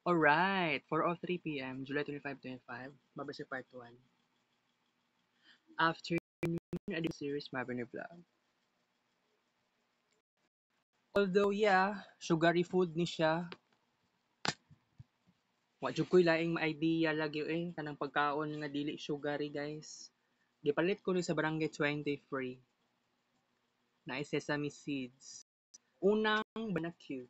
Alright, 4:03 p.m., July 25, 25, Mabasa Part 1. Afternoon edition series, Mabini Vlog. Although, yeah, sugary food ni siya, wa jud ko'y laing idea lagi kanang pagkaon nga dili sugary, guys. Gipalit ko ni sa Barangay 23 na sesame seeds. Unang banakyu.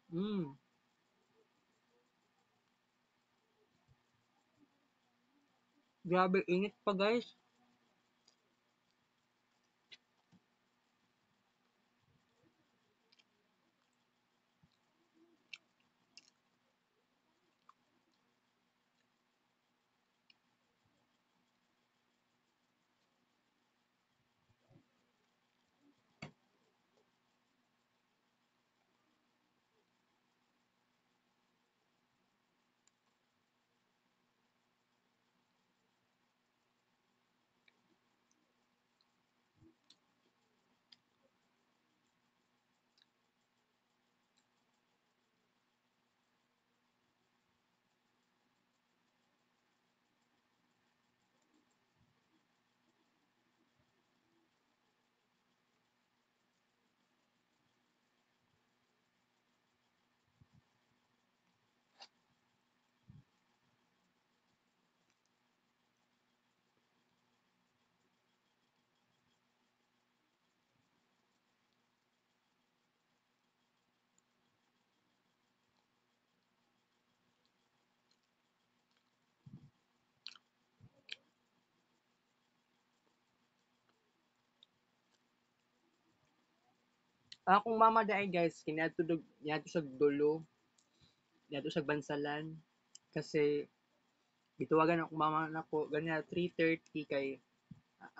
Mm, grabe init pa, guys. Akong mama dai, guys, niadto sa dulo, niadto sa bansalan kasi gitawagan akong mama nako ganyan 3:30 kay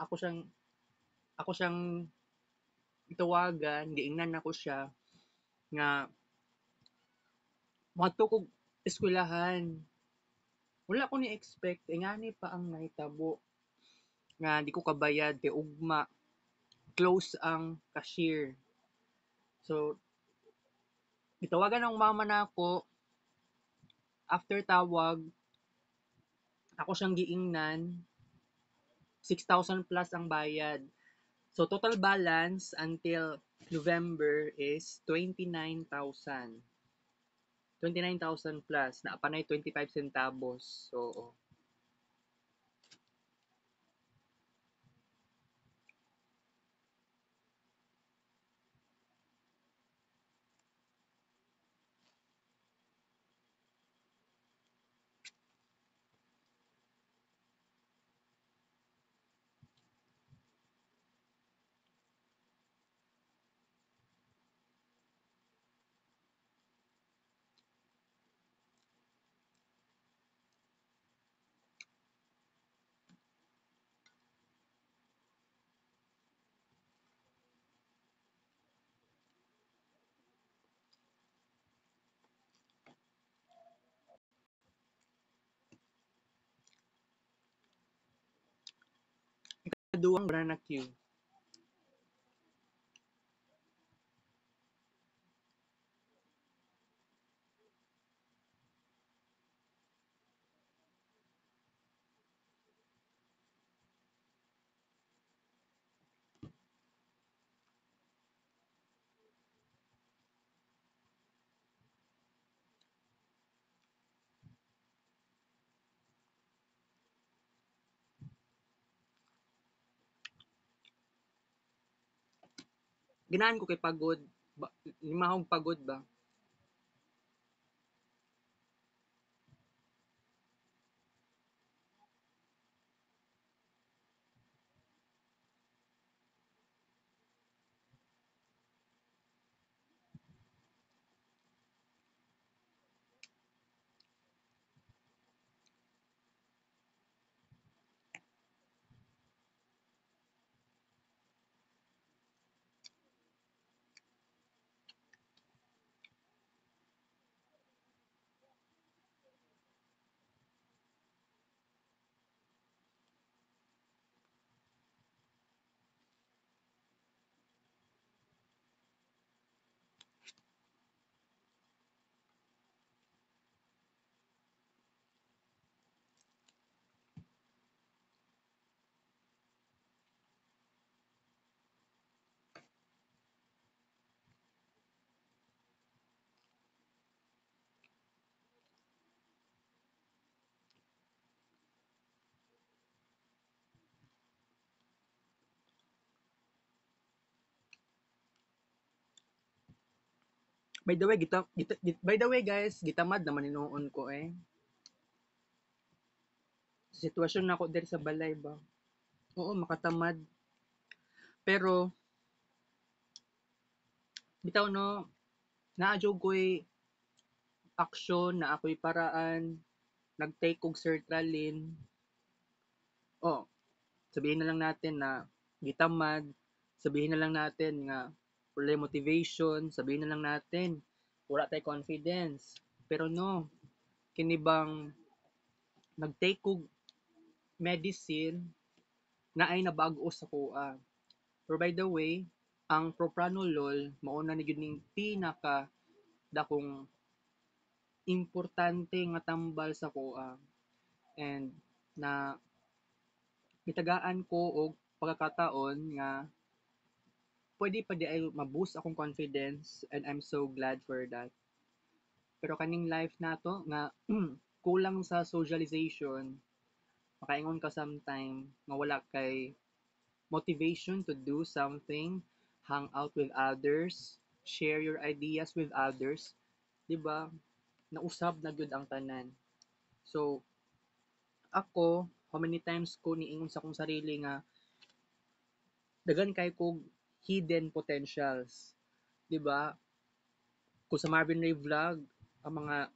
ako siyang ako siyang gitawagan, giingnan nako siya nga moadto kog eskwelahan. Wala ko ni-expect ingani pa ang nahitabo nga di ko kabayad kay ugma close ang cashier. So gitawagan ang mama nako, after tawag ako siyang giingnan 6,000 plus ang bayad. So total balance until November is 29,000. 29,000 plus, naapanay 25 centavos. So, ikaduhang banana Q. Ganahan ko kay pagod. Limahong pagod ba? By the way, by the way guys, gitamad naman hinuon ko eh. Sa sitwasyon na ako diri sa balay ba. Oo, makatamad. Pero bitaw no, naadyo ko'y aksyon na ako'y paraan, nag-take og sertraline. Oh, sabihin na lang natin na gitamad, sabihin na lang natin nga wala motivation, sabihin na lang natin wala tay confidence. Pero no, kini bang nag-take og medicine na ay nabago sa kuha. Pero by the way, ang propranolol mao na ni gyud ning pinaka dakong importante nga tambal sa kuha. And na gitagaan ko og pagkakataon nga pwede pa di ay ma-boost akong confidence and I'm so glad for that. Pero kaning life nato nga kulang sa socialization, makaingon ka sometime nga wala kay motivation to do something, hang out with others, share your ideas with others, 'di ba? Nausab na gyud ang tanan. So ako, how many times ko niingon sa akong sarili nga daghan kay kog hidden potentials, 'di ba? Kung sa Marvin Ray Vlog, ang mga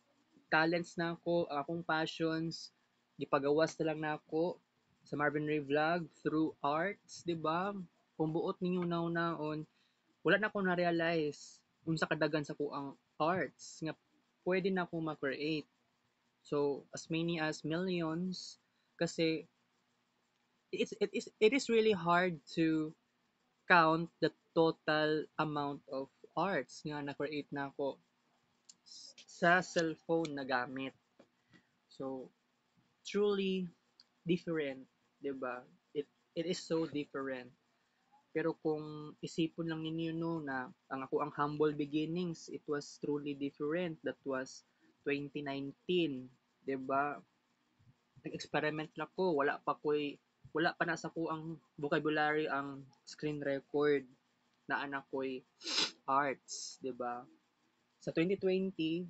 talents na ako, ang akong passions, gipagawas na lang nako sa Marvin Ray Vlog through arts, 'di ba? Kung buot ninyo naon wala na ko na-realize unsa kadagan sa kuang arts nga pwede na ako ma-create. So, as many as millions kasi it is really hard to count the total amount of arts nga na-create na ako sa cellphone na gamit. So, truly different, 'di ba? It is so different. Pero kung isipon lang ninyo no na ang ako ang humble beginnings, it was truly different. That was 2019, 'di ba? Nag-experiment lang ko, wala pa na sa ko ang vocabulary ang screen record na anak ko'y arts, 'di ba? Sa 2020,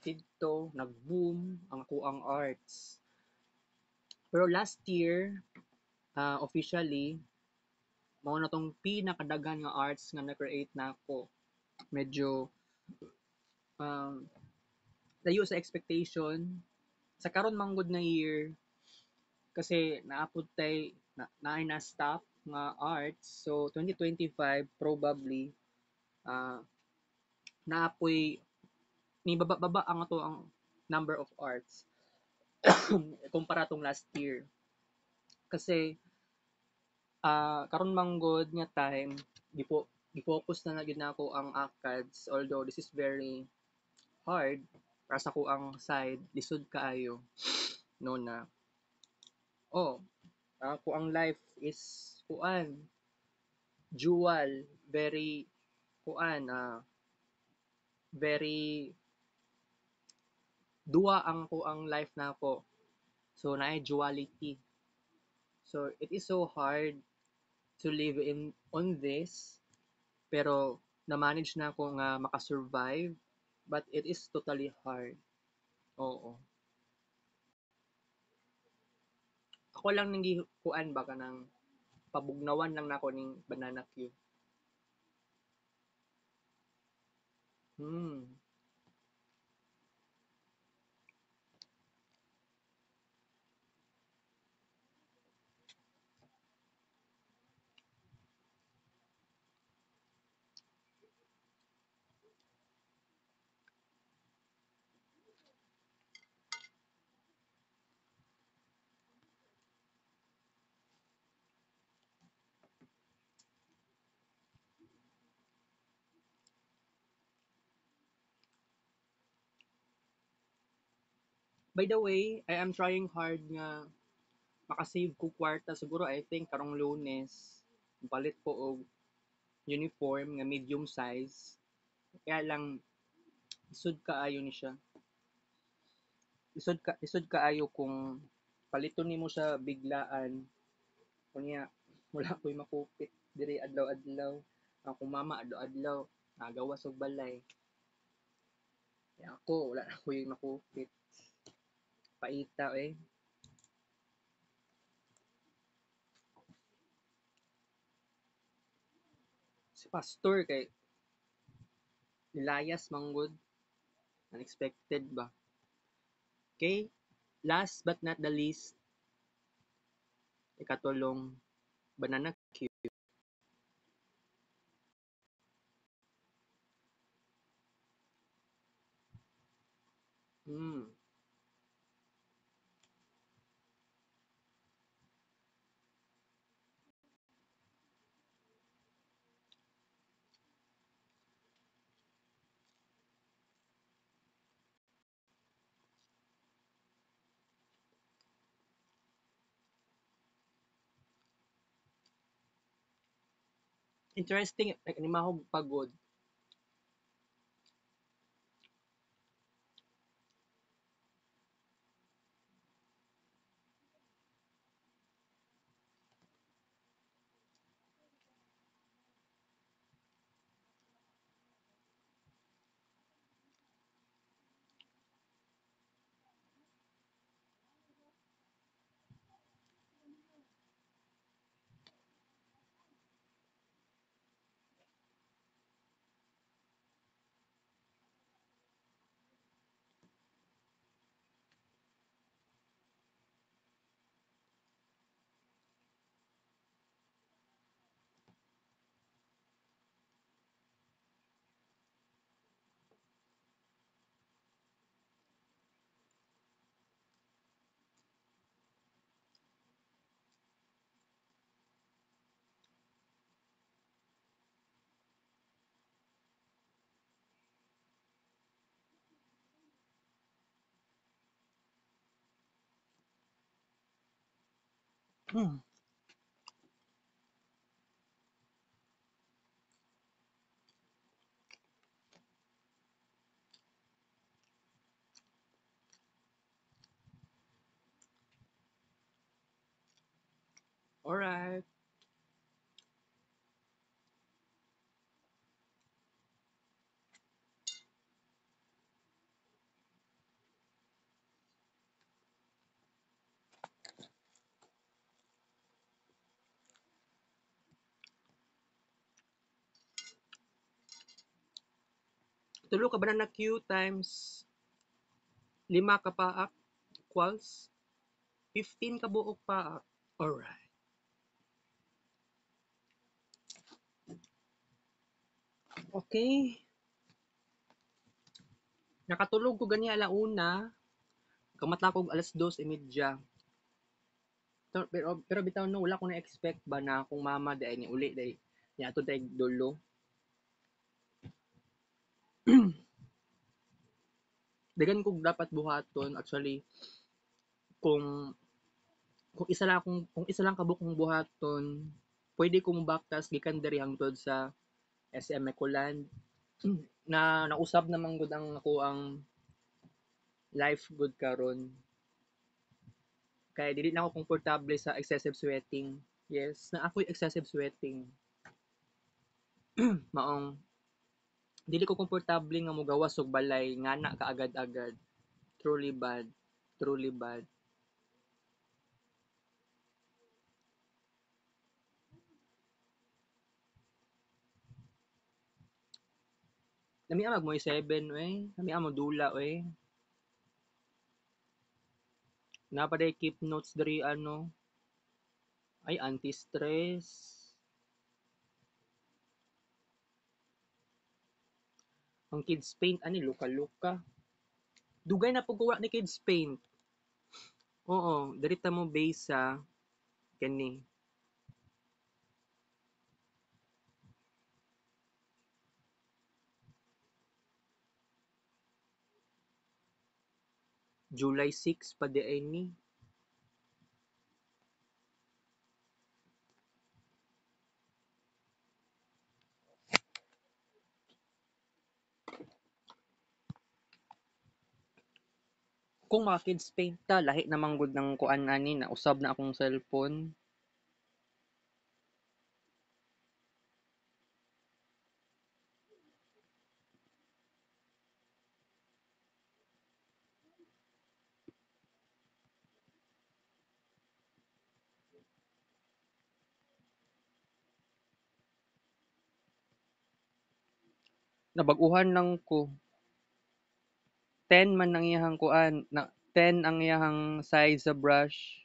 dito nag-boom ang ako ang arts. Pero last year, officially, mao na tong pinakadaghan nga arts nga na-create na ako. Medyo um, layo sa expectation. Sa karon manggod na year, kasi naapod tay naay na stop nga arts. So 2025 probably uh, naapoy ni baba ang ato ang number of arts kumpara tong last year. Kasi karon manggod nga time gi-focus na gid nako ang ACADS, although this is very hard para sa ko ang side lisod kaayo no na oh ako ang life is kuan dual, very kuan very duwa ang ko ang life nako. So naay duality. So it is so hard to live in on this, pero na-manage na ako nga makasurvive, but it is totally hard. Oo. Ako lang nang kuan ba kanang pabugnawan lang nako ning banana Q. Hmm. By the way, I am trying hard nga makasave ko kwarta siguro I think karong Lunes. Palit ko og uniform nga medium size. Kaya lang isod kaayo ni siya. Isod kaayo kung paliton nimo siya biglaan. Kunya wala ko'y makupit diri adlaw-adlaw. Akong mama adlaw-adlaw nagawas og balay. Kaya ako, wala na ako yung makupit. Paita eh. Si Pastor kay nilayas manggod. Unexpected ba? Okay, last but not the least, ikatulong, banana Q. Hmm. Interesting, like, ni mahog pagod. Hmm. Alright. Tulo ka banana Q times 5 ka paak equals 15 ka buok paak. Alright. Okay. Nakatulog ko gani alauna. Kamata ko alas 2:30. Pero bitaw no, wala ko na-expect ba na akong mama dahil ni uli dahil niya ato dahil dulo. Dagan kog dapat buhaton actually kung kung isa lang kabuk kong buhaton, pwede ko mobaktas gikan diri hangtod sa SM Ecoland na nausab naman gud ang ako ang life good karon. Kaya dili na ako komportable sa excessive sweating. Yes, na ako'y excessive sweating. Maong dili ko komportable nga mogawas og balay ngana kaagad-agad. Truly bad. Truly bad. Nami amag mo 7 eh. Nami amo dula eh. Napaday keep notes diri ano. Ay anti-stress. Ang kids paint ani luka-luka. Dugay na pugwa ni kids paint. Oo, dirita mo base sa kani. July 6 pa di ay ni. Kung mga kids paint ta, lahi namang gud ng kuan ani na usab na akong cellphone. Nabag-uhan lang ko. 10 man ang iyahang kuan, na 10 ang iyahang size sa brush.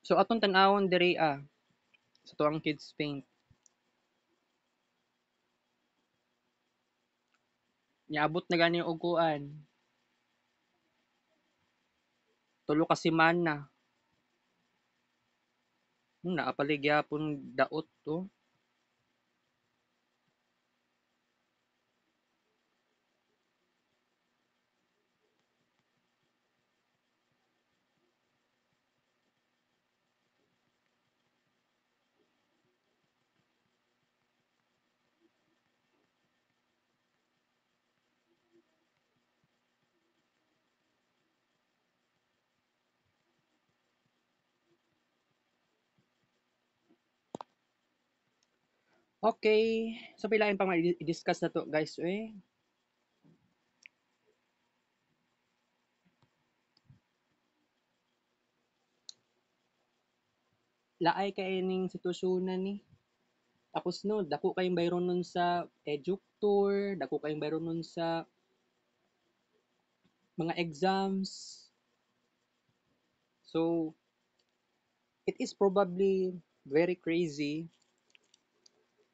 So atong tan-awon diri sa tuwang kids paint. Niabot na gani og kuan, tulo ka semana. Naa gyapon daot to. Okay, so pilain pa i-discuss na to guys eh. Laay kay ning sitwasyonan ni. Tapos no, dako kayong bayron nun sa eductor, dako kayong bayron nun sa mga exams. So, it is probably very crazy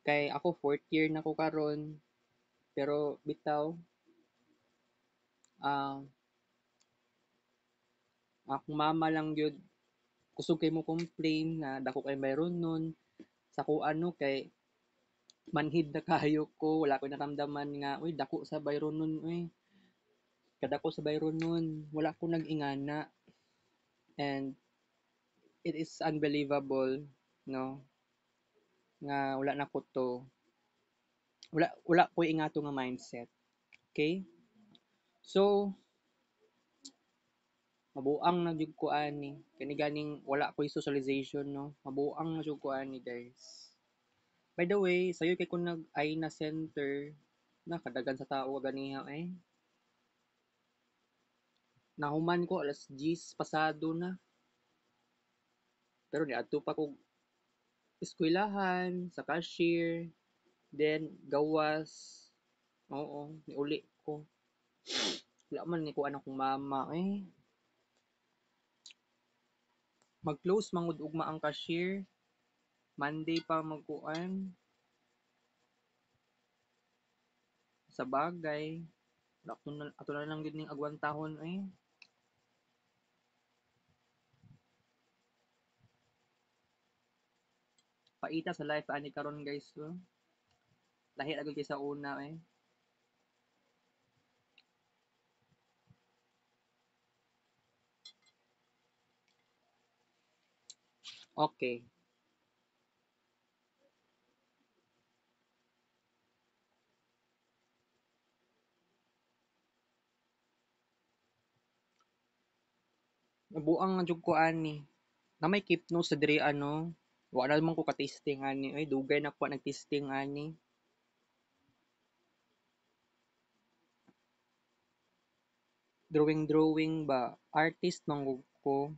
kay ako fourth year na ko karon pero bitaw ah akong mama lang gyud kusog kay mo complain na dako kay mayroon nun sa ko ano kay manhid na kayo ko wala ko naramdaman nga uy dako sa bayron nun uy kadako sa bayron nun wala ko nag-ingana and it is unbelievable no nga wala na ko to wala ko ingato nga mindset okay so mabuang na jud ko ani kani ganing wala ko'y socialization no mabuang na jud ko ani guys. By the way sayo kay kung nag na center na kadagan sa tao ganiha eh nahuman ko alas 10 pasado na pero niadto pa ko eskwelahan sa cashier then gawas oo niuli ko wala man ni ko anak kong mama eh mag-close mangud ugma ang cashier Monday pa magkuan sa bagay ato na lang gid ning agwantahon eh paita sa life ani karon guys oh. Lahi agad kay sa una eh okay nabuang nga jud ko ani na may keep no sa diri ano wala naman ko ka-testing ani ay dugay na ko nag-testing ani drawing ba artist manggug ko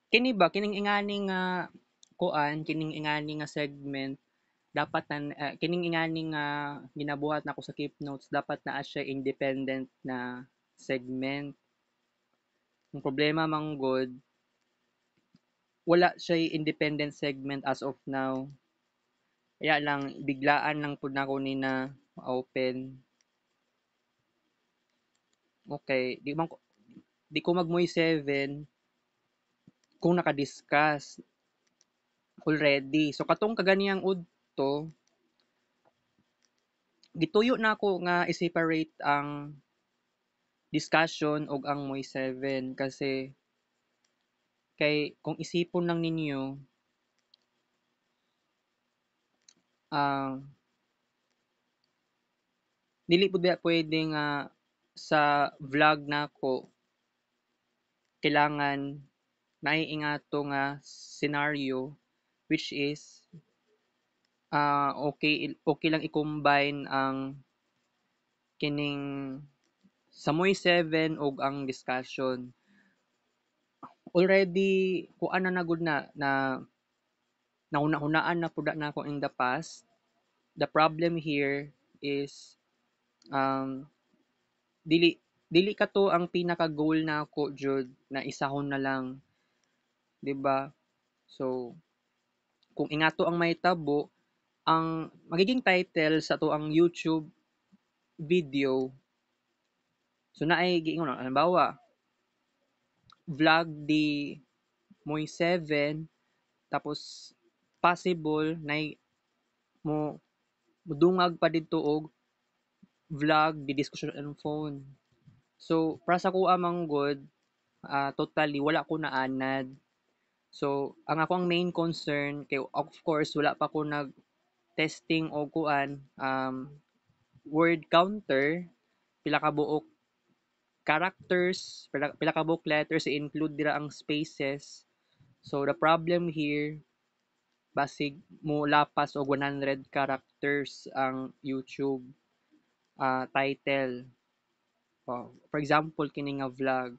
kini ba kining ingani nga kuan kining ingani nga segment dapat na kining ingani nga ginabuhat nako sa keep notes dapat naa siya independent na segment. Ang problema manggod, wala siya'y independent segment as of now. Kaya lang biglaan lang pud nako ni na open. Okay, di ko magmoy 7 kung naka-discuss already. So katong kaganiyang udto, gituyo na ako nga i-separate ang discussion og ang moy 7 kasi kay kung isipon lang ninyo, ang dili pud biya puwede nga sa vlog nako kailangan naiingato nga scenario which is okay lang i-combine ang kining sa moy 7 og ang discussion. Already kuan na gud na nahuna-hunaan na pud na ako in the past. The problem here is um dili dili kato ang pinaka-goal nako jud na isahon na lang, 'di ba? So, kung ingato ang mahitabo, ang magiging title sa ang YouTube video, so naay giingon halimbawa, vlog di moy 7 tapos possible nay mo modungag pa didto og vlog di discussion on phone. So, para sa kuha manggod, totally wala ko naanad. So, ang ako ang main concern kay of course wala pa ko nag-testing o kuan word counter, pila ka buok characters, pila ka buok letters i-include dira ang spaces. So, the problem here basig mo lapas og 100 characters ang YouTube title. For example, kini nga vlog.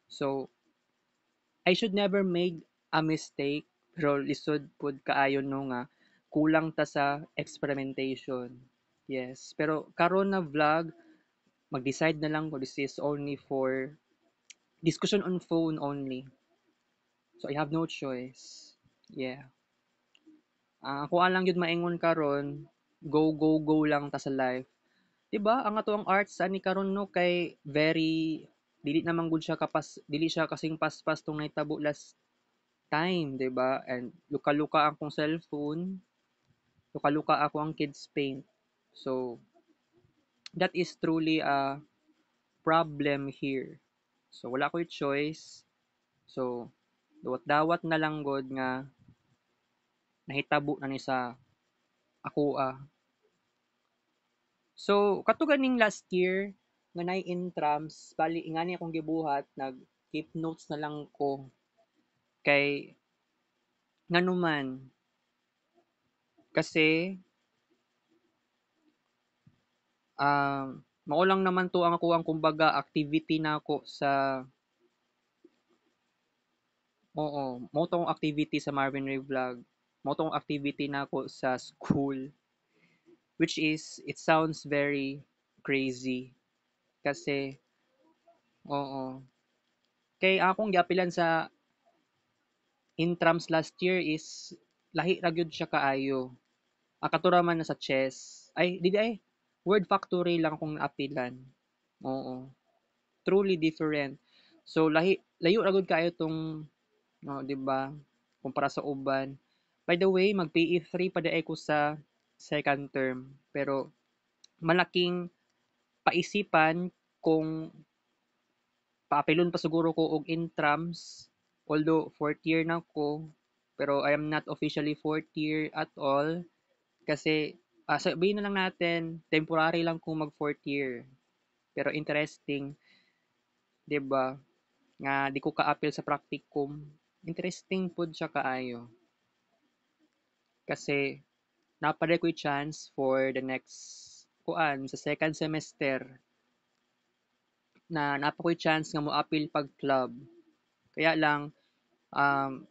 So, I should never make a mistake pero lisod pud kaayo no nga kulang ta sa experimentation. Yes, pero karon na vlog, mag-decide na lang ko this is only for discussion on phone only. So I have no choice. Yeah. Ako lang yun maingon karon, go go go lang ta sa life. 'Di ba? Ang ato ang arts ani karon no kay very dili naman gud siya dili siya kasing paspas tong nahitabo last time, 'di ba? And luka-luka akong cellphone, luka-luka ako ang kids paint. So that is truly a problem here. So wala ko'y choice. So dawat-dawat na lang gud nga nahitabo na ni sa ako. So kato ganing last year nga nay intrams bali ingani akong gibuhat nag-keep notes na lang ko kay nganuman kasi mao lang naman to ang ako ang kumbaga activity nako sa oo, mao tong activity sa Marvin Ray Vlog. Mao tong activity nako sa school. Which is, it sounds very crazy. Kasi, oo. Kay akong giapilan sa intrams last year is lahi ra gyud siya kaayo. Katura man na sa chess. Ay, dili ay. Word factory lang akong naapilan. Oo. Truly different. So, layo ra gyud kaayo tong, no, 'di ba? Kumpara sa uban. By the way, mag-PE3 pa di ko sa second term. Pero malaking paisipan kung paapilon pa siguro ko og intrams, although fourth year na ko, pero I am not officially fourth year at all kasi sabihin na lang natin temporary lang kung mag fourth year. Pero interesting, 'di ba? Nga di ko kaapil sa practicum. Interesting pud siya kaayo. Kasi napaday ko'y chance for the next kuan sa second semester na napa ko'y chance nga moapil pag club. Kaya lang um,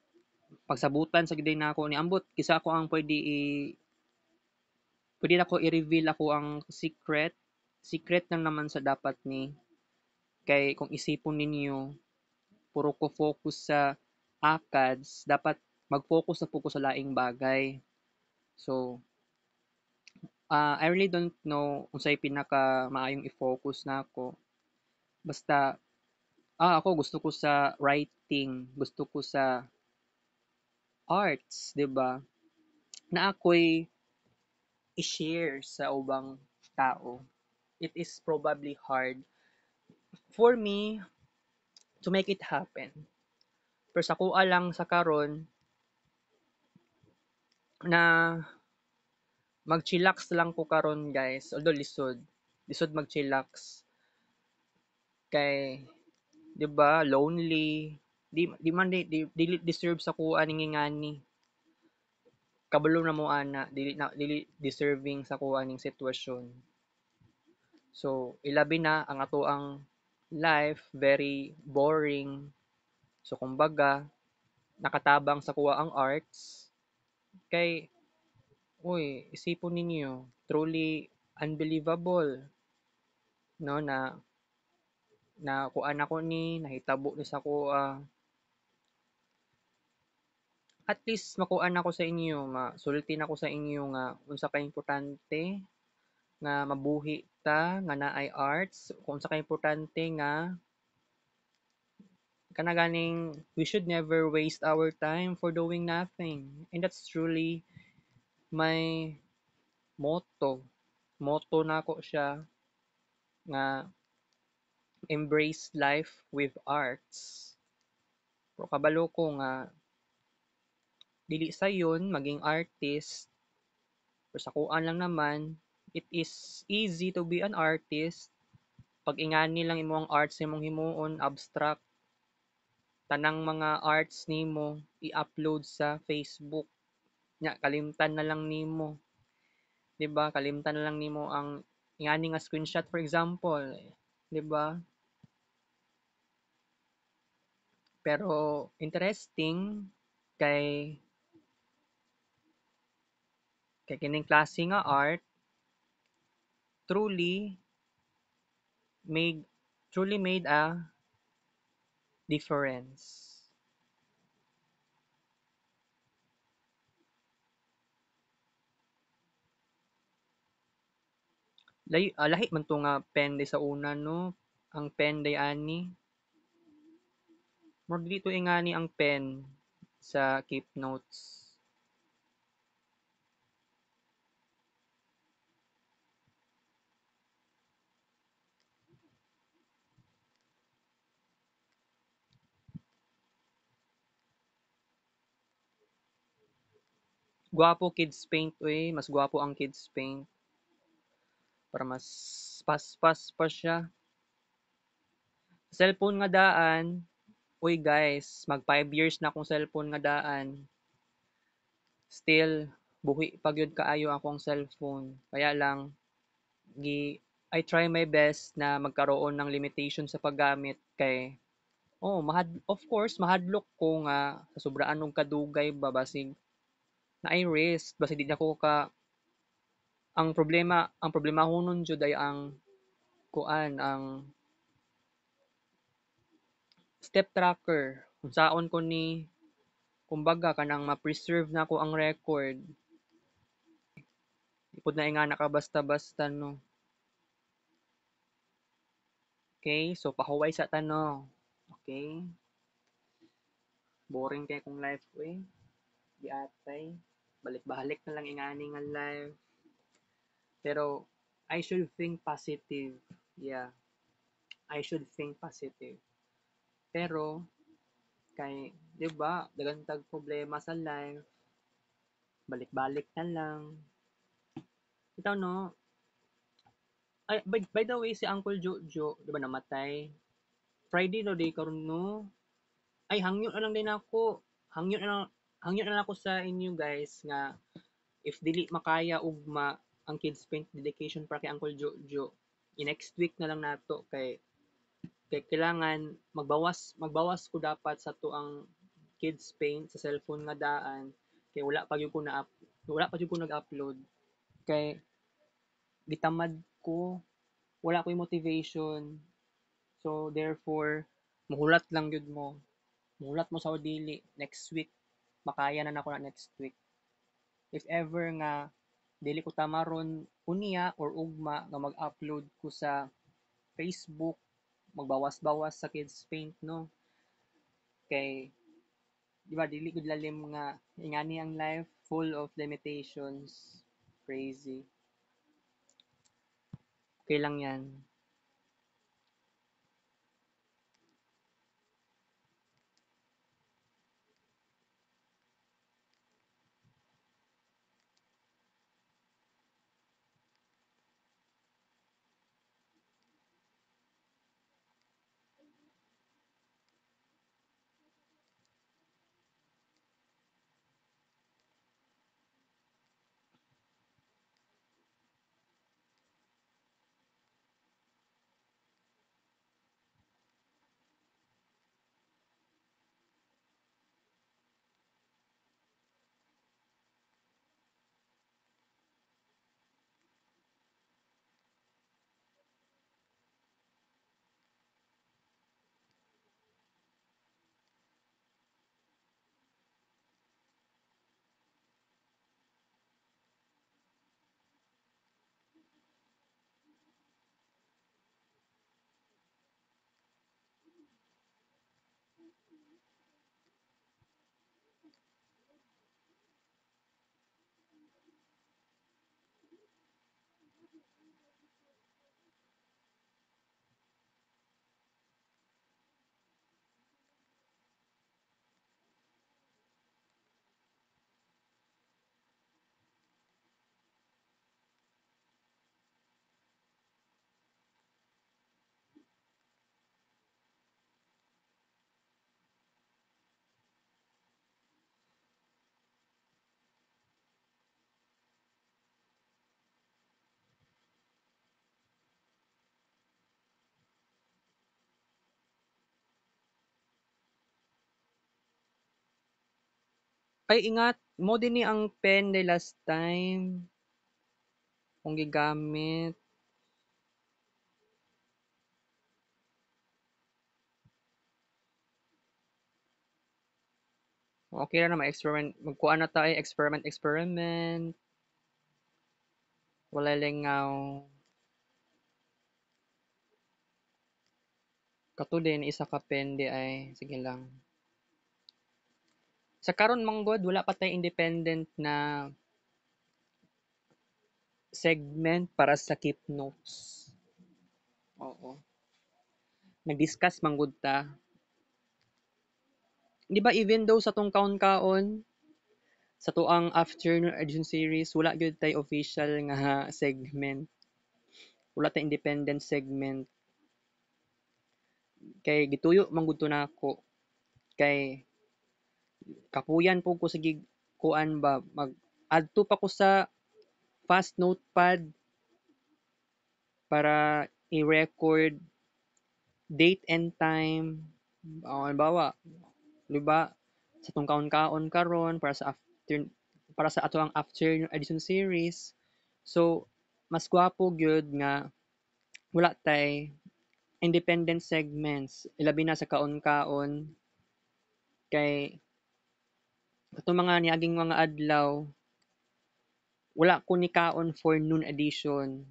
pagsabutan sa gid nako ni ambot kisa ako ang pwede na ko i-reveal ako ang secret lang naman sa dapat ni Kay kung isipon ninyo, puro ko focus sa ACADS, dapat mag-focus na po ko sa laing bagay. So, I really don't know kung sa'yo pinaka maayong i-focus na ako. Basta, ako gusto ko sa writing, gusto ko sa arts, 'di ba? Na ako'y i-share sa ubang tao. It is probably hard for me to make it happen. Pero sa kuha lang sa karon na mag-chillax lang ko karon guys, although lisod. Lisod mag-chillax kay 'di ba lonely. Di man di deserve sa kuha ning ngani. Kabalo na mo ana, dili deserving sa kuha ning sitwasyon. So ilabi na ang ato ang life very boring. So kumbaga nakatabang sa kuha ang arts kay uy isipon ninyo truly unbelievable no na kuan ako ni nahitabo ni sa kuha. At least makuan ako sa inyo, masultin ako sa inyo nga unsa ka importante nga mabuhi ta nga naay arts, kung unsa ka importante nga kana ganing we should never waste our time for doing nothing. And that's truly my motto. Motto nako siya nga embrace life with arts. Pero kabalo ko nga dili sayon maging artist. Pero sa kuan lang naman, it is easy to be an artist. Pag ingani lang imo ang arts imong himuon, abstract, tanang mga arts nimo i-upload sa Facebook. Nya kalimtan na lang nimo, 'di ba? Kalimtan na lang nimo ang ingani nga screenshot for example, 'di ba? Pero interesting kay kining klase nga art truly made truly made a difference. Lahi man 'to nga pen day sa una 'no, ang pen day ani. Murag dili ingani ang pen sa keep notes. Gwapo kids paint uy, mas gwapo ang kids paint para mas paspas pa siya. Cellphone nga daan, uy guys, mag 5 years na akong cellphone nga daan. Still buhi pa gyud kaayo akong cellphone. Kaya lang I try my best na magkaroon ng limitation sa paggamit kay of course mahadlok ko nga sa sobraan og kadugay ba basig naay risk basig di na ko ka ang problemahonon jud ay ang kuan ang step tracker unsaon ko ni kumbaga kanang ma-preserve na ko ang record di pud na nga naka basta-basta no. Okay, so pahuway sa tanong. Okay, boring kay kong life eh. Di atay. Balik-balik na lang ingani nga life. Pero I should think positive. Yeah, I should think positive. Pero kay 'di ba, daghang tag problema sa life. Balik-balik na lang. Ito no. Ay, by the way, si Uncle Jojo, 'di ba namatay? Friday no day karon no. Ay, hangyo na lang din ako. Hangyo na lang ako sa inyo guys nga if dili makaya ugma ang kids paint dedication para kay Uncle Jojo, i-next week na lang nato kay kailangan magbawas ko dapat sa to ang kids paint sa cellphone nga daan kay wala pa gyud ko nag-upload kay gitamad ko wala ko'y motivation So therefore, muhulat lang gyud mo. Muhulat mo sa dili next week makaya na nako na next week. If ever nga dili ko tamaron unya or ugma nga mag-upload ko sa Facebook, magbawas-bawas sa Kids Paint no. Kay di ba dili gud lalim nga ingani ang life full of limitations. Crazy. Okay lang yan. Ay ingat, mo din ni ang pen the last time kung gigamit. Okay ra na ma-experiment. Magkuha na tayo experiment. Wala lingaw. Kato din isa ka pen di ay sige lang. Sa karon manggod wala pa tay independent na segment para sa keep notes. Oo. Nag-discuss manggod ta. Di ba even though sa tong kaon-kaon sa tuang afternoon edition series wala gyud tay official nga segment. Wala tay independent segment. Kay gituyo manggod to nako. Kay kapuyan po ko sa kuan ba mag adto pa ko sa fast notepad para i-record date and time. Halimbawa, di ba sa tong kaon-kaon karon para sa ato ang after edition series. So mas gwapo gyud nga wala tay independent segments ilabi na sa kaon-kaon kay katong mga niaging mga adlaw wala ko ni kaon for noon edition.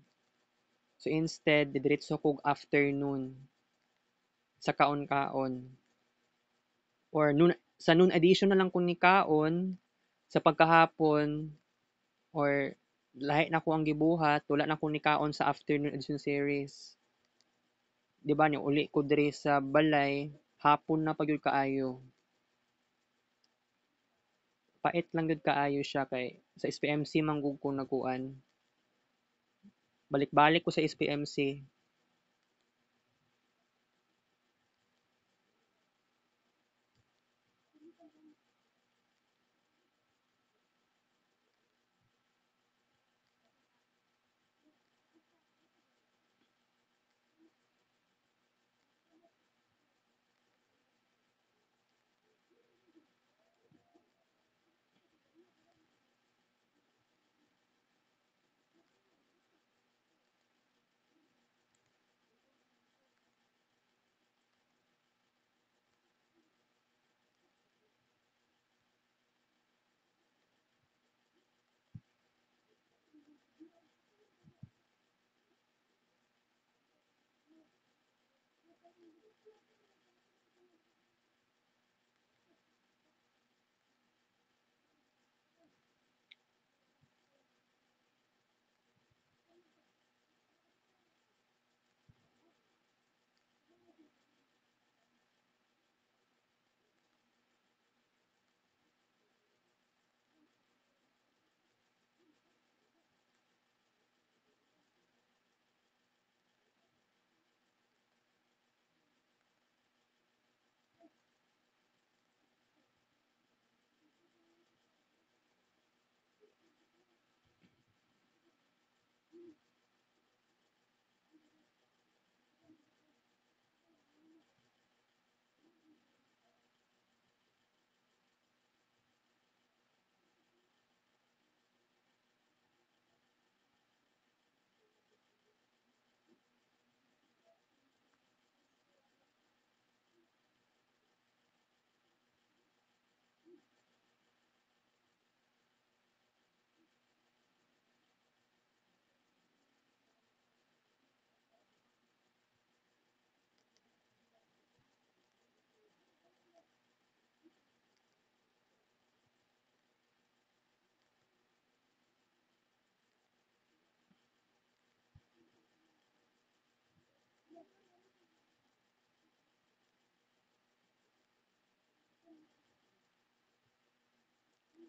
So instead, didiretso kog afternoon sa kaon-kaon. Or noon, sa noon edition na lang ko ni kaon sa pagkahapon or lahi na ko ang gibuhat, wala na ko ni kaon sa afternoon edition series. 'Di ba ni uli ko diri sa balay, hapon na pagyud kaayo. Pait lang gud kaayo siya kay sa SPMC manggug ko nakuan. Balik-balik ko sa SPMC.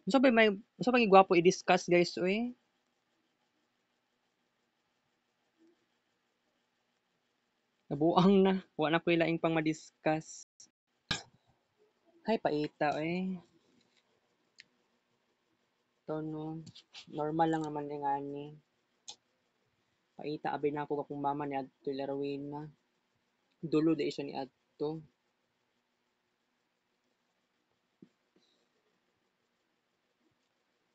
Unsa ba may gwapo i-discuss guys oy? Nabuang na. Wa na koy laing pang ma-discuss. Hay paita oy. To no. Normal lang naman yung ani. Paita abay na ako akong mama ni adto Larwina. Dulo di siya ni adto.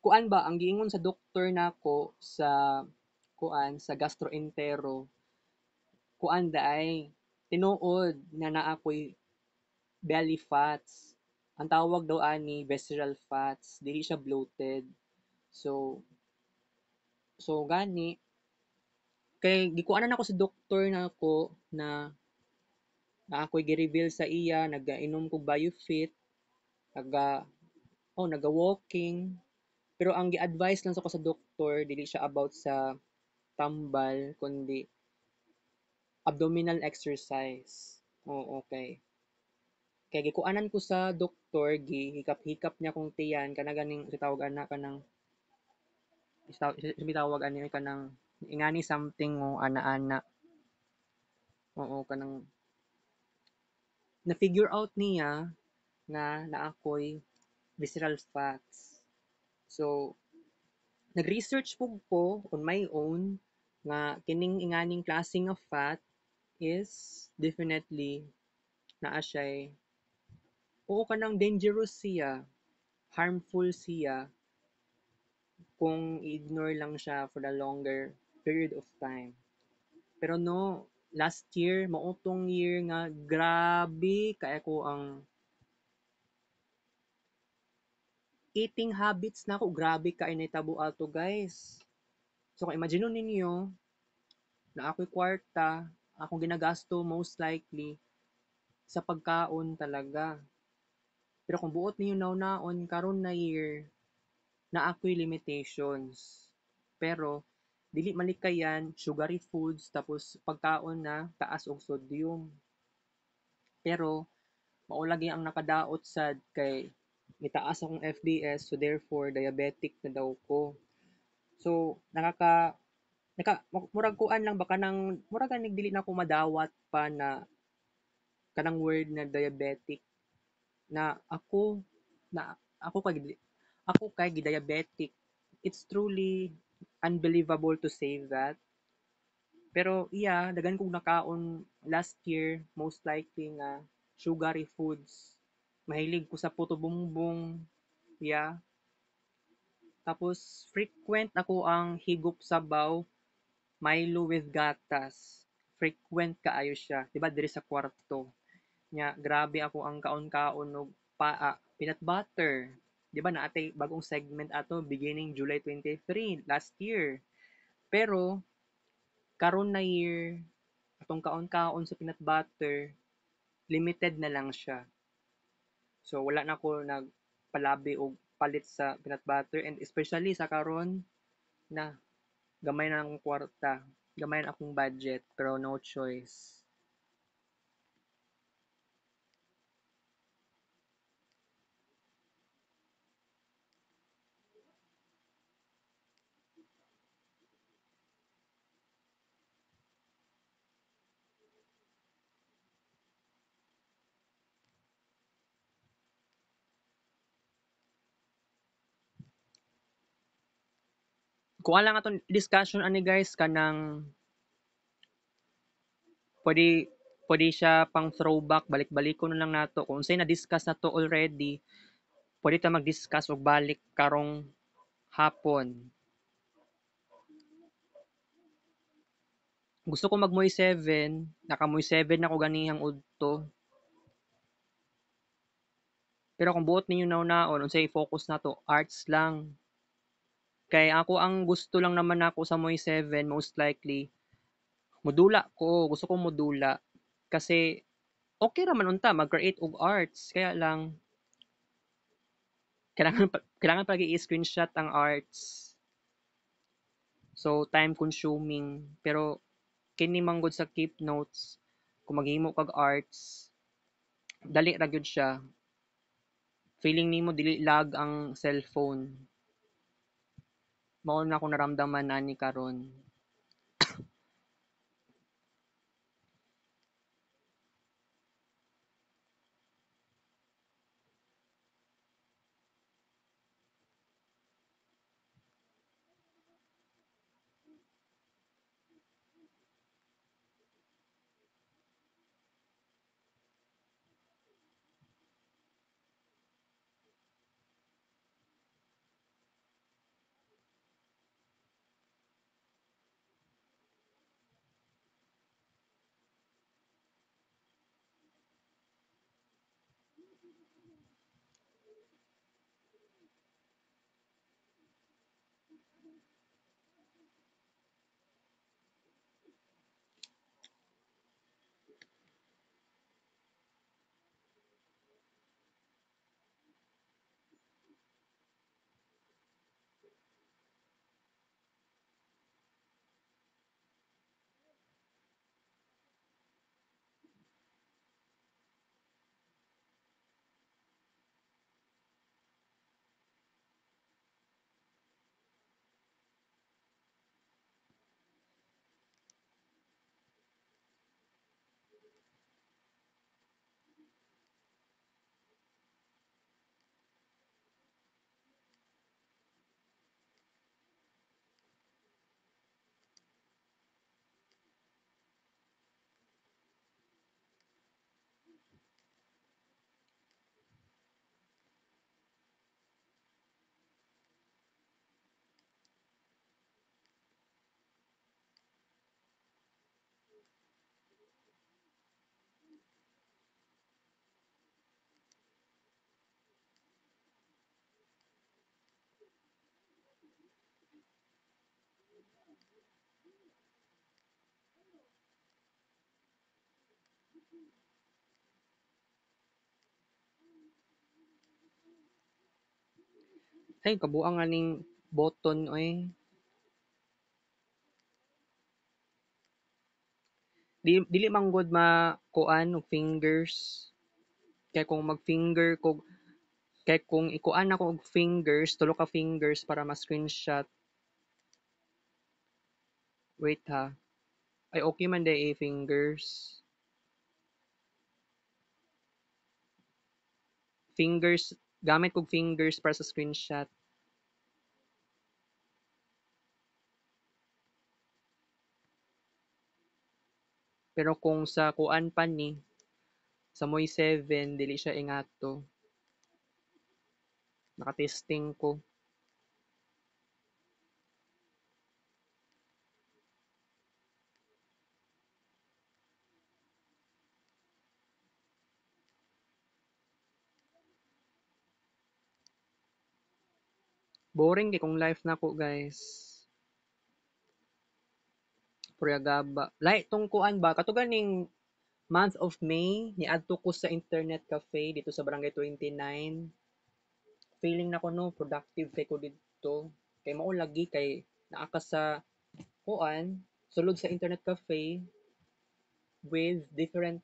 Kuan ba ang giingon sa doktor nako sa kuan sa gastroentero, kuan daay tinuod nga naa ako'y belly fats. Ang tawag daw ani visceral fats, dili siya bloated. So gani kay gikuanan ako sa doktor nako na ako'y gi-reveal sa iya nagainom kog Biofit, naga naga-walking. Pero ang gi-advise lang sa ko sa doktor dili siya about sa tambal kundi abdominal exercise. Oo, okay. Kaya gikuanan ko sa doktor, gihikap-hikap niya kung tiyan, kana ganing tawag ana kanang tawag ani kanang ingani something mo ana-ana. Oo, kanang na-figure out niya na naakoy visceral fats. So, nag-research pug ko on my own nga kining inganing klase nga fat is definitely naa siya'y oo kanang dangerous siya, harmful siya kung i-ignore lang siya for a longer period of time. Pero no, last year, mautong year nga grabe kaya ko ang eating habits na ako, grabe ka initabo ato guys. So kung imagine ninyo na ako'y kwarta, akong ginagasto most likely sa pagkaon talaga. Pero kung buot ninyo naon karon na year, na ako'y limitations. Pero dili malikayan, sugary foods, tapos pagkaon na taas og sodium. Pero maulagi ang nakadaot sad kay nitaas akong FDS so therefore diabetic na daw ko. So murag kuan lang baka nang murag ganig dili na ako madawat pa na kanang word na diabetic na ako kay diabetic. It's truly unbelievable to say that. Pero iya, dagan kong nakaon last year, most likely nga sugary foods. Mahilig ko sa puto bumbong, yeah. Tapos frequent ako ang higop sabaw, Milo with gatas. Frequent kaayo siya, 'di ba diri sa kwarto. Nya grabe ako ang kaon-kaon og peanut butter. 'Di ba naatay bagong segment ato beginning July 23 last year. Pero karon na year atong kaon-kaon sa peanut butter limited na lang siya. So wala na ko nagpalabi og palit sa peanut butter, and especially sa karon na gamay na akong kwarta, gamay na akong budget, pero no choice. Kung lang atong discussion ani guys kanang pwede pwede siya pang throwback, balik-balikon na lang nato kung unsay na-discuss na to already. Pwede ta mag-discuss og balik karong hapon. Gusto ko mag Moy 7, naka Moy 7 na ko ganihang udto. Pero kung buot ninyo naon unsay i-focus na to, arts lang. Kay ako ang gusto lang naman ako sa Moy 7 most likely modula ko, gusto ko modula. Kasi okay ra man unta mag-create og arts, kaya lang kailangan pa i-screenshot ang arts. So time consuming, pero kini manggod sa keep notes kung maghimo kag arts, dali ra gyud siya. Feeling nimo dili lag ang cellphone. Mao na ako naramdaman ani karon. Ay kabuang aning button oy. Dili man gud makuan og fingers. Kay kung mag-finger ko, kay kung ikuan ako og fingers, tulo ka fingers para ma-screenshot. Wait ha. Ay okay man day fingers. Fingers, gamit kog fingers para sa screenshot. Pero kung sa kuan pa ni, sa Moy 7, dili siya ingato. Nakatesting ko. Boring kay kung life na ko guys. Purya gaba. Like tong kuan ba, katugan ning Month of May, niadto ko sa internet cafe dito sa Barangay 29. Feeling na ko no, productive kay ko dito. Kay mao lagi kay naa ka sa kuan, sulod sa internet cafe with different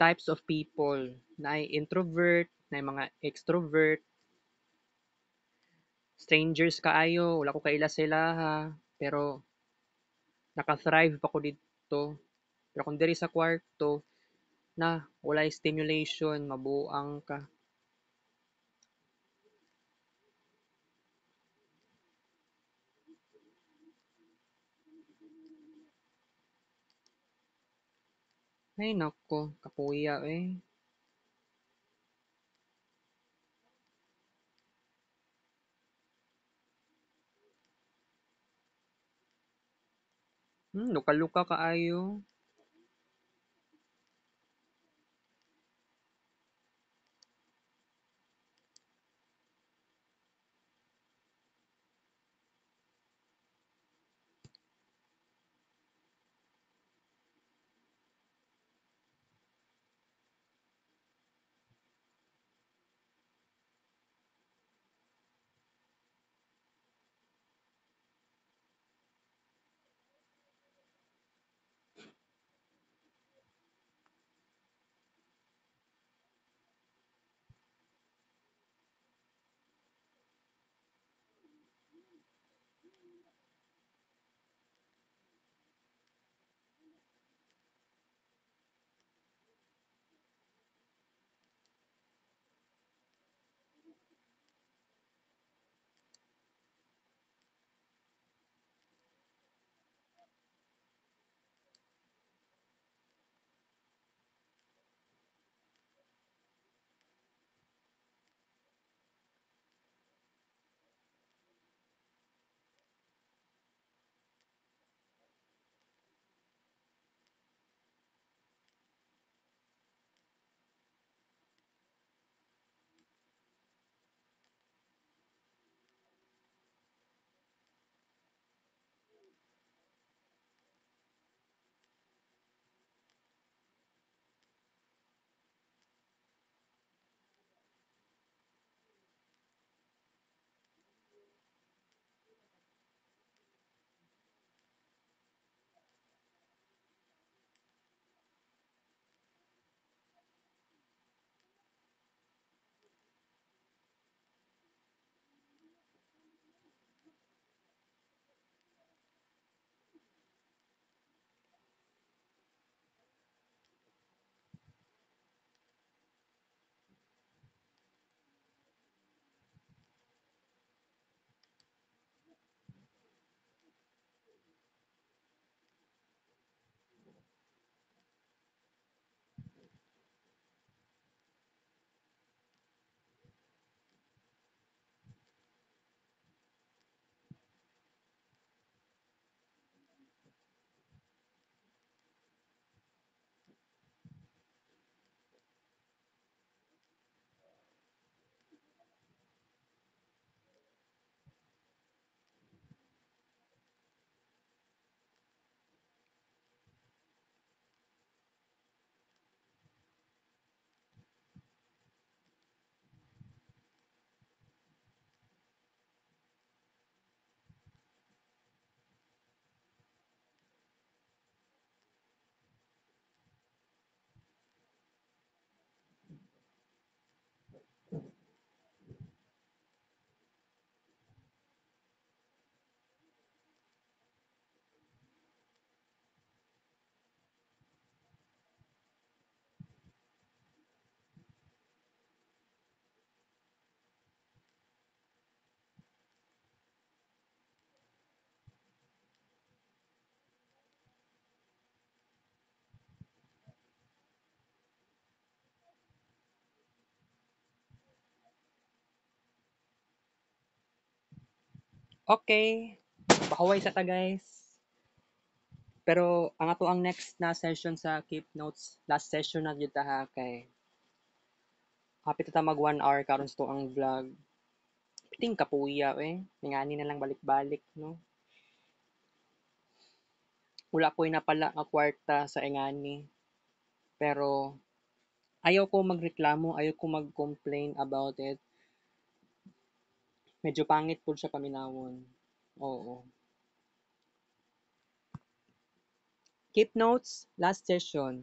types of people. Na introvert, na mga extrovert, strangers kaayo, wala ko kaila sila ha. Pero naka-thrive pa ko dito. Pero kung diri sa kwarto, na walay stimulation, mabuang ka. Ay nako, kapuya eh. Luka-luka kaayo. Okay, pahuway sa ta guys. Pero ang ato ang next na session sa Keep Notes, last session na gyud ta ha kay hapit ta mag 1 hour karon sa ang vlog. Piting kapuya eh. Ngani na lang balik-balik no. Wala ko'y napala nga kwarta sa ingani. Pero ayaw ko magreklamo, ayaw ko mag-complain about it. Medyo pangit po siya paminawon. Oo. Keep notes, last session.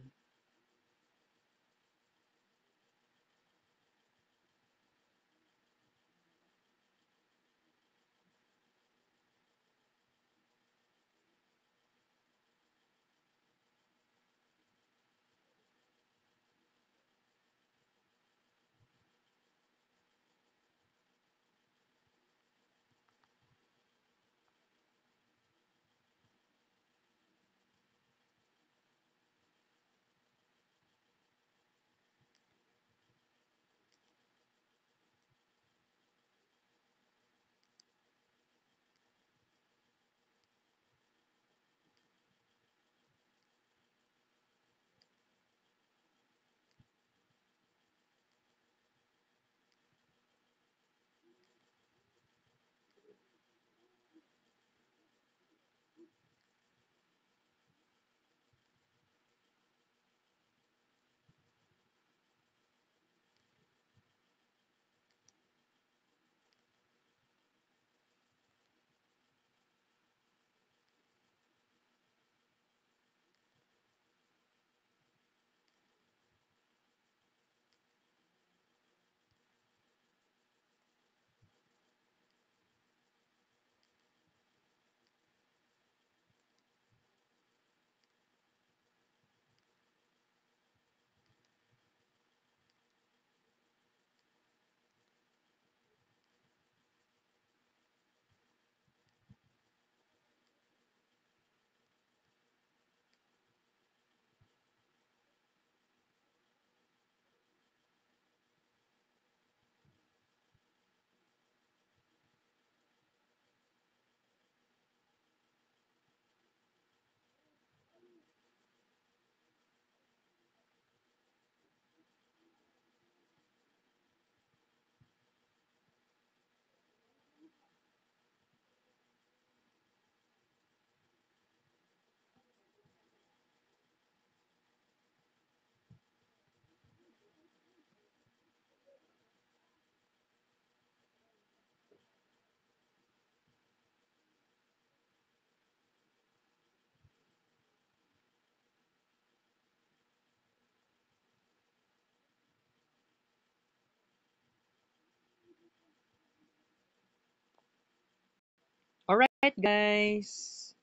Alright guys.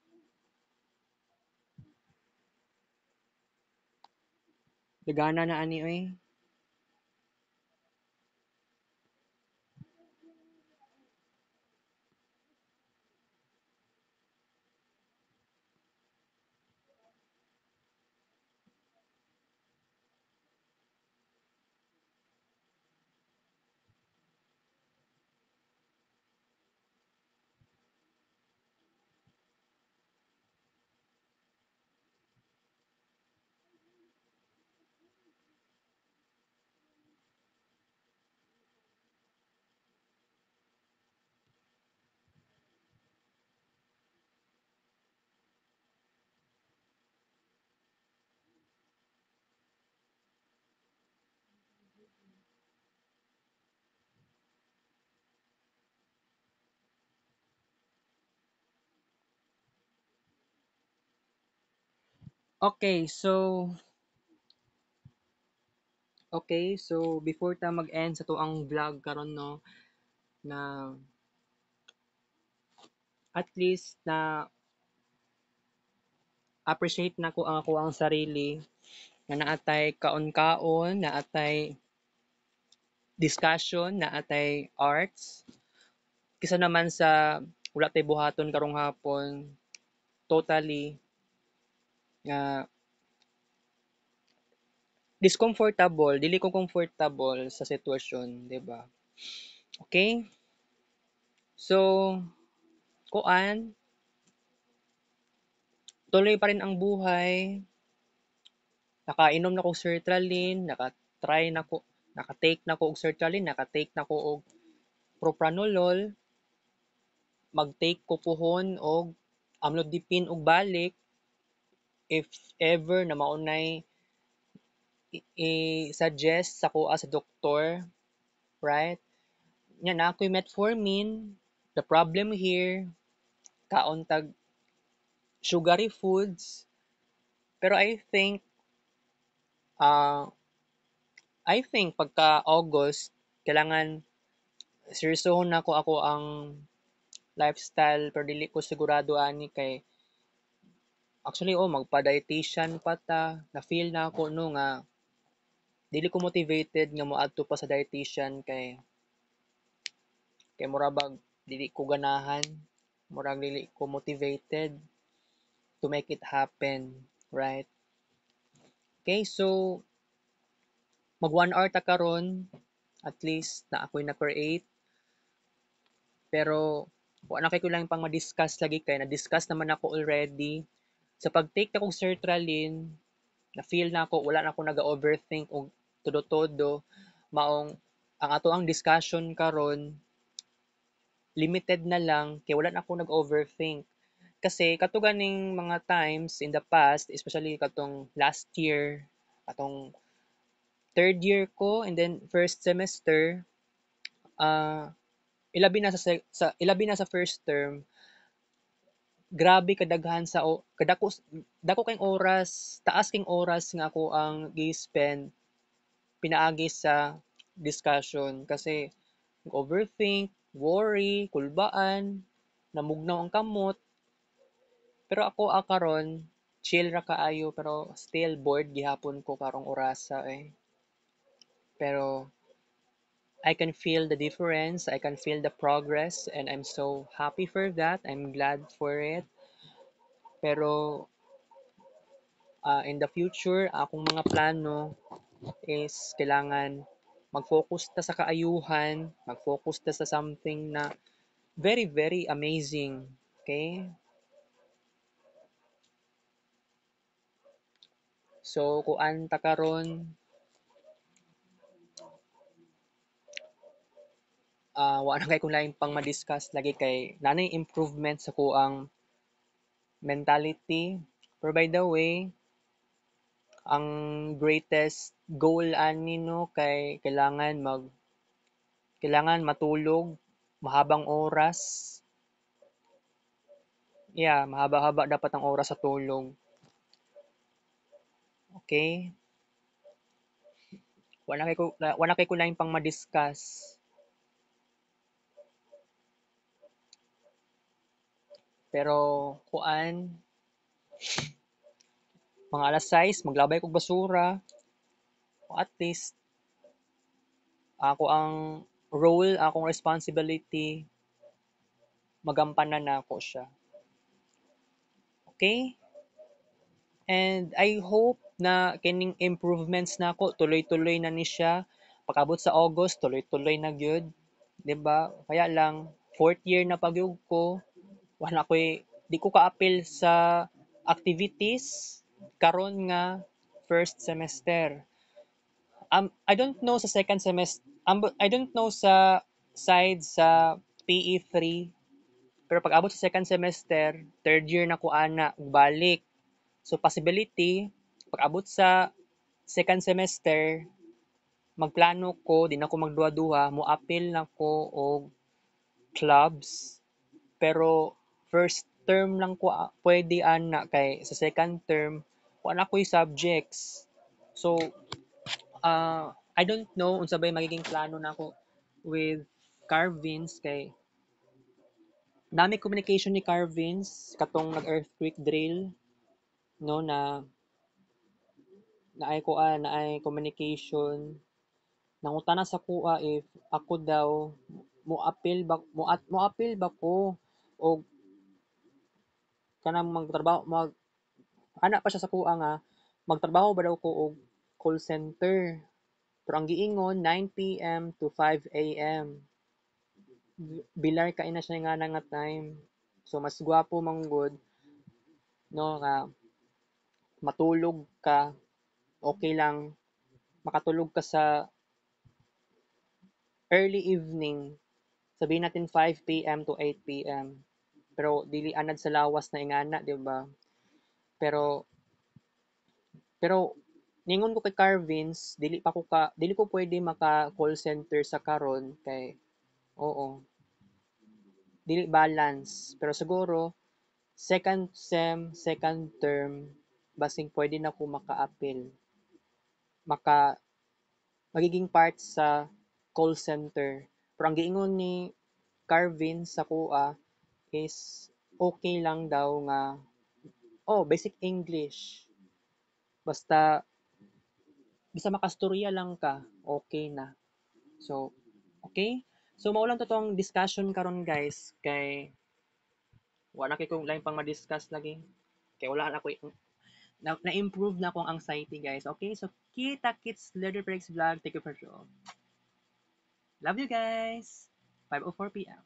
Dagana na ani oy. Okay, so before ta mag-end sa tuang vlog karon no na at least na appreciate na ko ang ako ang sarili nga naatay kaon-kaon, naatay discussion, naatay arts. Kisa naman sa wala tay buhaton karong hapon, totally nga discomfortable, dili ko comfortable sa sitwasyon, 'di ba? Okay? So, kuan, tuloy pa rin ang buhay. Nakainom na ko sertraline, naka-try na ko, naka-take na ko og sertraline, naka-take na ko og propranolol, mag-take ko pohon og amlodipine og balik if ever na maunay i-suggest sa kuha sa doktor, right? Nya na ako'y metformin. The problem here, kaon tag sugary foods. Pero uh, I think pagka August, kailangan seryosohon na ako ang lifestyle pero dili ko sigurado ani kay actually magpa-dietitian pa ta. Na-feel na ako no nga dili ko motivated nga moadto pa sa dietitian kay mura bag dili ko ganahan, murag dili ko motivated to make it happen, right? Okay, so mag 1 hour ta karon at least na ako'y na-create pero wa na kay ko lang pang ma-discuss lagi kay na-discuss naman ako already. Sa pag-take ta kog sertraline, na-feel na ako wala na ako naga-overthink og todo-todo maong ang ato ang discussion karon limited na lang kay wala na ako nag-overthink. Kasi kato ganing mga times in the past, especially katong last year, katong third year ko and then first semester, uh, ilabi na sa first term, grabe kadaghan sa dako kayong oras, taas king oras nga ako ang gi-spend pinaagi sa discussion kasi overthink, worry, kulbaan, namugnaw ang kamot. Pero ako karon chill ra kaayo pero still bored gihapon ko karong orasa eh. Pero I can feel the difference, I can feel the progress and I'm so happy for that. I'm glad for it. Pero in the future, akong mga plano is kailangan mag-focus ta sa kaayuhan, mag-focus ta sa something na very, very amazing. Okay? So, kuan ta karon, wa na kay kung lain pang ma-discuss lagi kay nanay improvement sa kuang mentality. Pero by the way, ang greatest goal ani no kay kailangan matulog mahabang oras. Yeah, mahaba-haba dapat ang oras sa tulog. Okay? Wala kay ko lain pang ma-discuss. Pero kuan mga alas 6 maglabay kog basura. O at least ako ang role, akong responsibility magampanan na ako siya. Okay? And I hope na kining improvements na ako tuloy-tuloy na ni siya. Pag-abot sa August, tuloy-tuloy na gyud, 'di ba? Kaya lang fourth year na pagyud ko, wala ko'y di ko ka-appeal sa activities karon nga first semester. I don't know sa second semester, I don't know sa side sa PE3, pero pag abot sa second semester, third year na ko ana balik. So possibility, pag abot sa second semester, magplano ko, di na ko magduha-duha, mo appeal na ko og clubs. Pero first term lang ko pwede ana kay sa second term wala ko'y subjects. So I don't know unsa bay magiging plano nako with Carvins kay dami communication ni Carvins katong nag-earthquake drill no na ay communication nangutana sa kuha if ako daw mo appeal ba ko o kanang magtrabaho ana pa siya sa kuha nga magtrabaho ba daw ko og call center pero ang giingon 9 p.m. to 5 a.m. Bilar kay na siya nga nga time. So mas gwapo man gud no nga matulog ka okay lang makatulog ka sa early evening sabihin natin 5 p.m. to 8 p.m. pero dili anad sa lawas na ingana di ba pero pero ningon ko kay Carvins, dili ko pwede maka call center sa karon kay oo, dili balance. Pero siguro second sem, second term, basing pwede na ko maka-appeal. Maka magiging part sa call center. Pero ang giingon ni Carvin sa kuha is okay lang daw nga basic English. Basta makastorya lang ka, okay na. So, okay? So, maulang to tong discussion karon guys kay wala kay kung lain pang ma-discuss lagi. Kay wala na ko na-improve na akong anxiety guys. Okay? So, kita kits Leather Breaks Vlog. Thank you for show. Love you guys. 5:04 p.m.